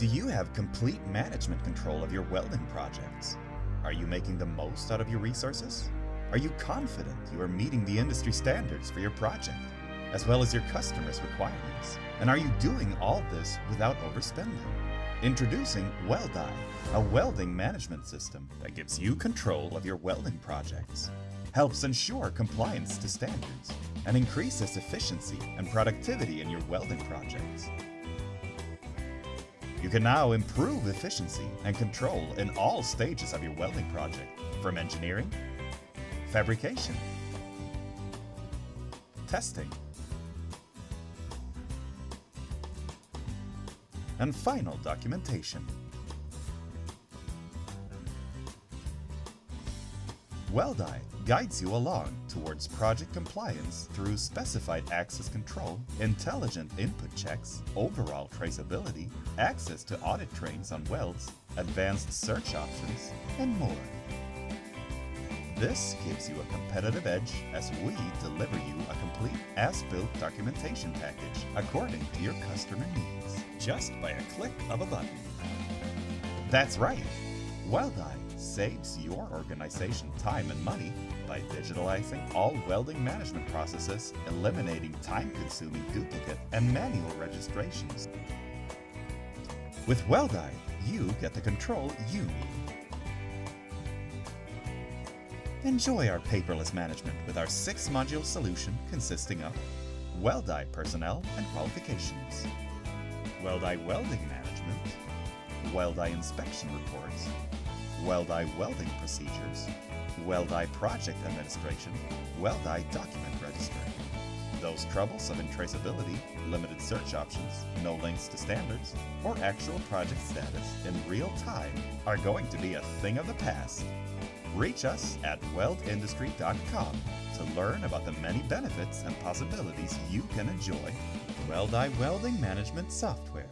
Do you have complete management control of your welding projects? Are you making the most out of your resources? Are you confident you are meeting the industry standards for your project, as well as your customers' requirements? And are you doing all this without overspending? Introducing WeldEye, a welding management system that gives you control of your welding projects, helps ensure compliance to standards, and increases efficiency and productivity in your welding projects. You can now improve efficiency and control in all stages of your welding project, from engineering, fabrication, testing, and final documentation. WeldEye guides you along towards project compliance through specified access control, intelligent input checks, overall traceability, access to audit trains on welds, advanced search options, and more. This gives you a competitive edge as we deliver you a complete as-built documentation package according to your customer needs, just by a click of a button. That's right! WeldEye saves your organization time and money by digitalizing all welding management processes, eliminating time-consuming duplicate and manual registrations. With WeldEye, you get the control you need. Enjoy our paperless management with our 6-module solution consisting of WeldEye personnel and qualifications, WeldEye welding management, WeldEye inspection reports, WeldEye welding procedures, WeldEye project administration, WeldEye document registry. Those troublesome in traceability, limited search options, no links to standards, or actual project status in real time are going to be a thing of the past. Reach us at weldindustry.com to learn about the many benefits and possibilities you can enjoy with WeldEye Welding Management Software.